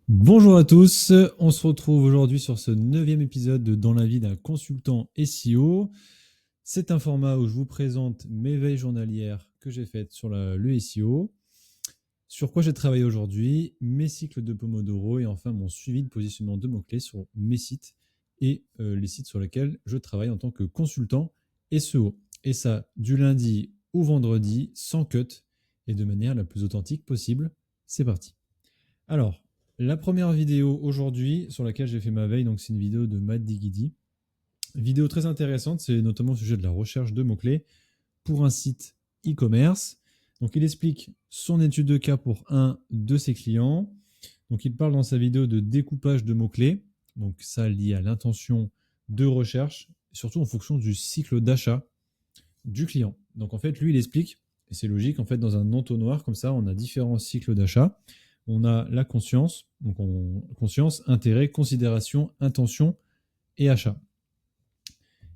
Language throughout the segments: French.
Bonjour à tous, on se retrouve aujourd'hui sur ce 9e épisode de Dans la vie d'un consultant SEO. C'est un format où je vous présente mes veilles journalières que j'ai faites sur le SEO, sur quoi j'ai travaillé aujourd'hui, mes cycles de Pomodoro et enfin mon suivi de positionnement de mots-clés sur mes sites et les sites sur lesquels je travaille en tant que consultant SEO. Et ça du lundi au vendredi, sans cut et de manière la plus authentique possible. C'est parti. Alors, la première vidéo aujourd'hui sur laquelle j'ai fait ma veille, donc c'est une vidéo de Matt Digidi. Vidéo très intéressante, c'est notamment au sujet de la recherche de mots-clés pour un site e-commerce. Donc il explique son étude de cas pour un de ses clients. Donc il parle dans sa vidéo de découpage de mots-clés, donc ça lié à l'intention de recherche, surtout en fonction du cycle d'achat du client. Donc en fait, lui, il explique, et c'est logique, en fait, dans un entonnoir, comme ça, on a différents cycles d'achat. On a la conscience, donc conscience, intérêt, considération, intention et achat.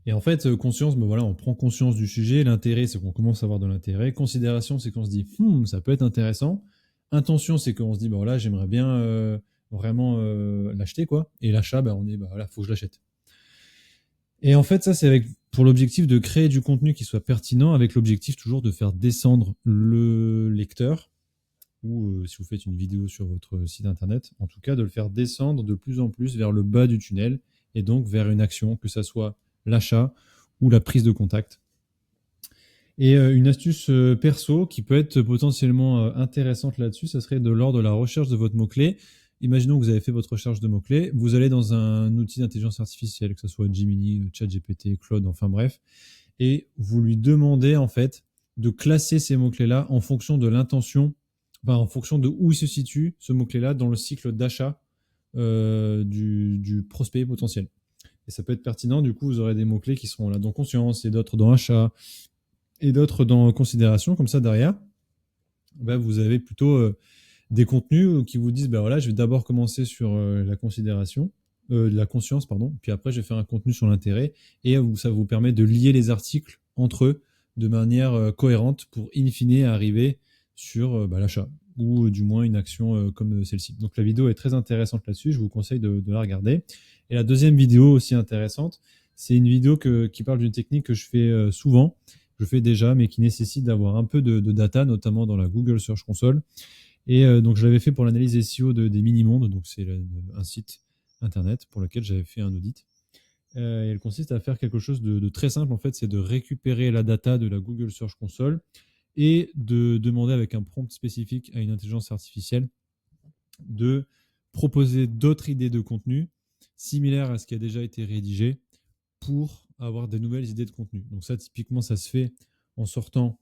Et en fait, conscience, ben voilà, on prend conscience du sujet. L'intérêt, c'est qu'on commence à avoir de l'intérêt. Considération, c'est qu'on se dit, ça peut être intéressant. Intention, c'est qu'on se dit, ben voilà, j'aimerais bien vraiment l'acheter, quoi. Et l'achat, ben on est, ben voilà, faut que je l'achète. Et en fait, ça, c'est pour l'objectif de créer du contenu qui soit pertinent, avec l'objectif toujours de faire descendre le lecteur, ou si vous faites une vidéo sur votre site internet, en tout cas de le faire descendre de plus en plus vers le bas du tunnel, et donc vers une action, que ça soit l'achat ou la prise de contact. Et une astuce perso qui peut être potentiellement intéressante là-dessus, ça serait de lors de la recherche de votre mot-clé. Imaginons que vous avez fait votre recherche de mots-clés, vous allez dans un outil d'intelligence artificielle, que ce soit Gemini, ChatGPT, Claude, enfin bref, et vous lui demandez en fait de classer ces mots-clés-là en fonction de l'intention, enfin, en fonction de où il se situe ce mot-clé-là dans le cycle d'achat du prospect potentiel. Et ça peut être pertinent, du coup, vous aurez des mots-clés qui seront là dans conscience et d'autres dans achat et d'autres dans considération, comme ça derrière, ben, vous avez plutôt des contenus qui vous disent, ben voilà, je vais d'abord commencer sur la considération, la conscience, pardon, puis après je vais faire un contenu sur l'intérêt, et ça vous permet de lier les articles entre eux de manière cohérente pour in fine arriver sur l'achat, ou du moins une action comme celle-ci. Donc la vidéo est très intéressante là-dessus, je vous conseille de la regarder. Et la deuxième vidéo aussi intéressante, c'est une vidéo qui parle d'une technique que je fais souvent, je fais déjà, mais qui nécessite d'avoir un peu de data, notamment dans la Google Search Console. Et donc, je l'avais fait pour l'analyse SEO des mini-mondes. Donc, c'est un site internet pour lequel j'avais fait un audit. Et elle consiste à faire quelque chose de très simple, en fait, c'est de récupérer la data de la Google Search Console et de demander avec un prompt spécifique à une intelligence artificielle de proposer d'autres idées de contenu similaires à ce qui a déjà été rédigé pour avoir des nouvelles idées de contenu. Donc ça, typiquement, ça se fait en sortant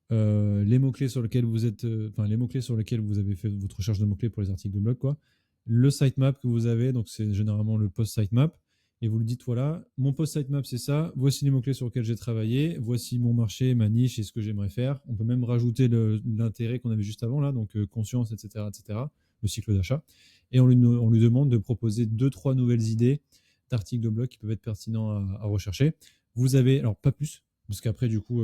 les mots-clés sur lesquels vous êtes, les mots-clés sur lesquels vous avez fait votre recherche de mots-clés pour les articles de blog, quoi. Le sitemap que vous avez, donc c'est généralement le post sitemap, et vous le dites, voilà, mon post sitemap c'est ça, voici les mots-clés sur lesquels j'ai travaillé, voici mon marché, ma niche et ce que j'aimerais faire. On peut même rajouter l'intérêt qu'on avait juste avant là, donc conscience, etc., etc., le cycle d'achat. Et on lui demande de proposer 2-3 nouvelles idées d'articles de blog qui peuvent être pertinents à rechercher. Vous avez, alors pas plus, parce qu'après, du coup,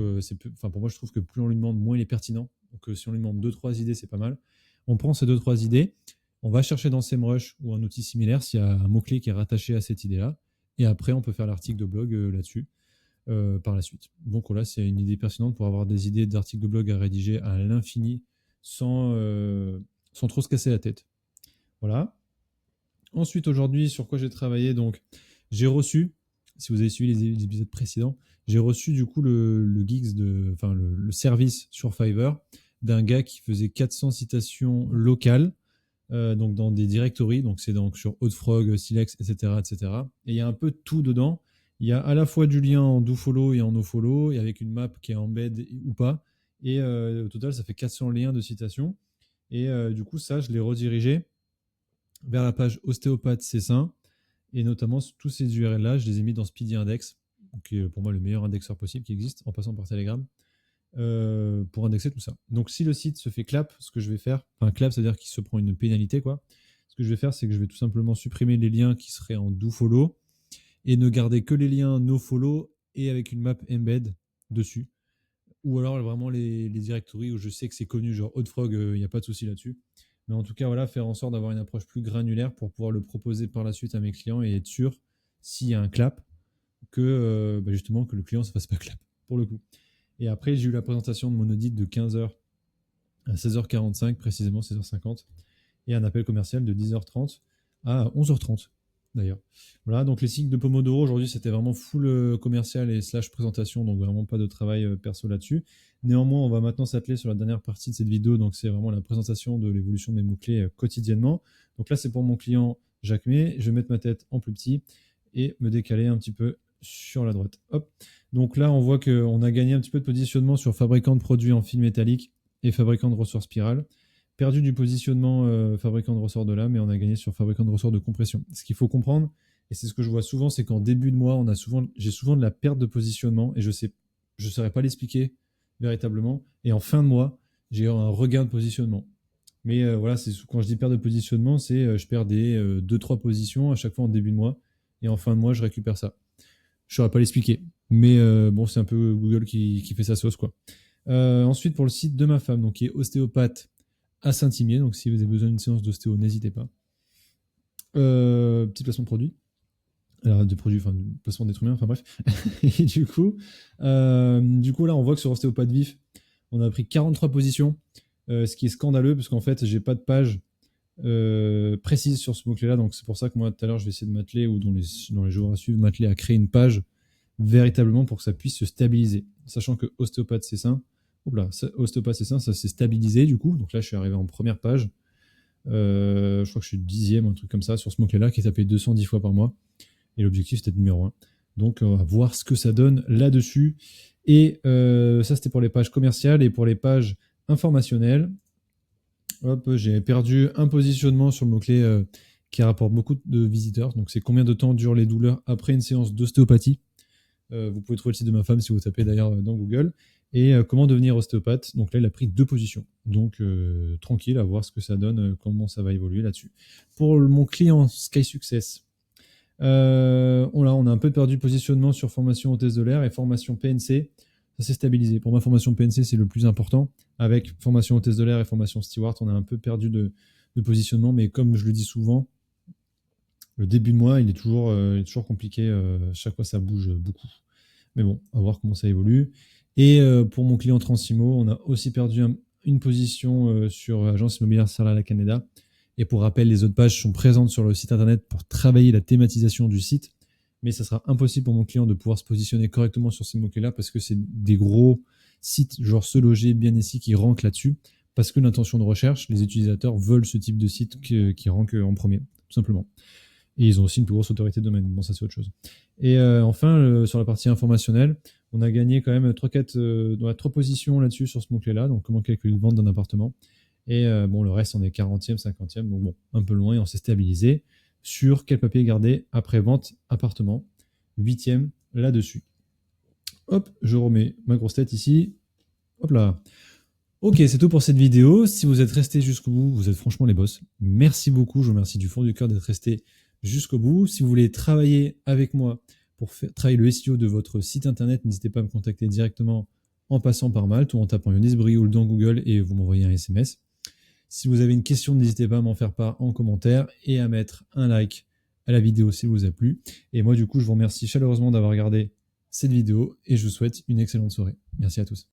pour moi, je trouve que plus on lui demande, moins il est pertinent. Donc, si on lui demande 2-3 idées, c'est pas mal. On prend ces 2-3 idées, on va chercher dans SEMrush ou un outil similaire s'il y a un mot-clé qui est rattaché à cette idée-là. Et après, on peut faire l'article de blog là-dessus par la suite. Donc, voilà, c'est une idée pertinente pour avoir des idées d'articles de blog à rédiger à l'infini sans trop se casser la tête. Voilà. Ensuite, aujourd'hui, sur quoi j'ai travaillé, donc, j'ai reçu, si vous avez suivi les épisodes précédents, j'ai reçu du coup le gigs le service sur Fiverr d'un gars qui faisait 400 citations locales, donc dans des directories, donc c'est donc sur Hotfrog, Silex, etc., etc. Et il y a un peu de tout dedans. Il y a à la fois du lien en dofollow et en nofollow, et avec une map qui est embed ou pas. Et au total, ça fait 400 liens de citations. Et du coup, ça, je l'ai redirigé vers la page ostéopathe C5. Et notamment, tous ces URL-là, je les ai mis dans Speedy Index, qui est pour moi le meilleur indexeur possible qui existe, en passant par Telegram, pour indexer tout ça. Donc, si le site se fait clap, ce que je vais faire, enfin clap, c'est-à-dire qu'il se prend une pénalité, quoi. Ce que je vais faire, c'est que je vais tout simplement supprimer les liens qui seraient en dofollow et ne garder que les liens nofollow et avec une map embed dessus. Ou alors vraiment les directories où je sais que c'est connu, genre Hotfrog, il n'y a pas de souci là-dessus. Mais en tout cas, voilà, faire en sorte d'avoir une approche plus granulaire pour pouvoir le proposer par la suite à mes clients et être sûr, s'il y a un clap, que justement que le client ne se fasse pas clap, pour le coup. Et après, j'ai eu la présentation de mon audit de 15h à 16h45, précisément 16h50, et un appel commercial de 10h30 à 11h30, d'ailleurs. Voilà, donc les cycles de Pomodoro, aujourd'hui, c'était vraiment full commercial et slash présentation, donc vraiment pas de travail perso là-dessus. Néanmoins, on va maintenant s'atteler sur la dernière partie de cette vidéo, donc c'est vraiment la présentation de l'évolution de mes mots-clés quotidiennement. Donc là, c'est pour mon client Jacques May. Je vais mettre ma tête en plus petit et me décaler un petit peu sur la droite. Hop. Donc là, on voit qu'on a gagné un petit peu de positionnement sur fabricant de produits en fil métallique et fabricant de ressorts spirale. Perdu du positionnement fabricant de ressorts de lame, mais on a gagné sur fabricant de ressorts de compression. Ce qu'il faut comprendre, et c'est ce que je vois souvent, c'est qu'en début de mois, j'ai souvent de la perte de positionnement et je ne saurais pas l'expliquer véritablement. Et en fin de mois, j'ai un regain de positionnement. Mais voilà, quand je dis perte de positionnement, c'est je perds des 2-3 positions à chaque fois en début de mois. Et en fin de mois, je récupère ça. Je ne saurais pas l'expliquer. Mais bon, c'est un peu Google qui fait sa sauce, quoi. Ensuite, pour le site de ma femme, donc, qui est ostéopathe à Saint-Imier. Donc, si vous avez besoin d'une séance d'ostéo, n'hésitez pas. Petit placement de produit. Alors, de produits, enfin, du placement d'être humain, enfin bref. Et du coup, là, on voit que sur Ostéopathe Vif, on a pris 43 positions, ce qui est scandaleux, parce qu'en fait, j'ai pas de page précise sur ce mot-clé-là. Donc, c'est pour ça que moi, tout à l'heure, je vais essayer de m'atteler, ou dans les jours à suivre, m'atteler à créer une page véritablement pour que ça puisse se stabiliser. Sachant que ostéopathe, c'est ça. Ostéopathe, c'est ça s'est stabilisé du coup. Donc là, je suis arrivé en première page. Je crois que je suis 10e, un truc comme ça, sur ce mot-clé-là, qui est tapé 210 fois par mois. Et l'objectif, c'était numéro 1. Donc, on va voir ce que ça donne là-dessus. Et ça, c'était pour les pages commerciales. Et pour les pages informationnelles, hop, j'ai perdu un positionnement sur le mot-clé qui rapporte beaucoup de visiteurs. Donc, c'est combien de temps durent les douleurs après une séance d'ostéopathie. Vous pouvez trouver le site de ma femme si vous tapez d'ailleurs dans Google. Et comment devenir ostéopathe. Donc là, il a pris 2 positions. Donc tranquille, à voir ce que ça donne, comment ça va évoluer là-dessus. Pour mon client Sky Success, on a un peu perdu de positionnement sur formation hôtesse de l'air et formation PNC. Ça s'est stabilisé. Pour ma formation PNC, c'est le plus important. Avec formation hôtesse de l'air et formation steward, on a un peu perdu de positionnement. Mais comme je le dis souvent, le début de mois, il est toujours compliqué. Chaque fois, ça bouge beaucoup. Mais bon, à voir comment ça évolue. Et pour mon client Transimo, on a aussi perdu une position sur Agence Immobilière Sarlat Canada. Et pour rappel, les autres pages sont présentes sur le site internet pour travailler la thématisation du site. Mais ça sera impossible pour mon client de pouvoir se positionner correctement sur ces mots-clés-là parce que c'est des gros sites, genre Se Loger, Bien Ici, qui rankent là-dessus. Parce que l'intention de recherche, les utilisateurs veulent ce type de site qui rank en premier, tout simplement. Et ils ont aussi une plus grosse autorité de domaine. Bon, ça, c'est autre chose. Et enfin, sur la partie informationnelle, on a gagné quand même 3 positions là-dessus sur ce mot-clé-là. Donc, comment calculer une vente d'un appartement. Et le reste, on est 40e, 50e. Donc, bon, un peu loin et on s'est stabilisé sur quel papier garder après vente appartement. 8e là-dessus. Hop, je remets ma grosse tête ici. Hop là. Ok, c'est tout pour cette vidéo. Si vous êtes resté jusqu'au bout, vous êtes franchement les boss. Merci beaucoup. Je vous remercie du fond du cœur d'être resté jusqu'au bout. Si vous voulez travailler avec moi pour travailler le SEO de votre site internet, n'hésitez pas à me contacter directement en passant par Malte ou en tapant Yonis Brioul dans Google et vous m'envoyez un SMS. Si vous avez une question, n'hésitez pas à m'en faire part en commentaire et à mettre un like à la vidéo si elle vous a plu. Et moi, du coup, je vous remercie chaleureusement d'avoir regardé cette vidéo et je vous souhaite une excellente soirée. Merci à tous.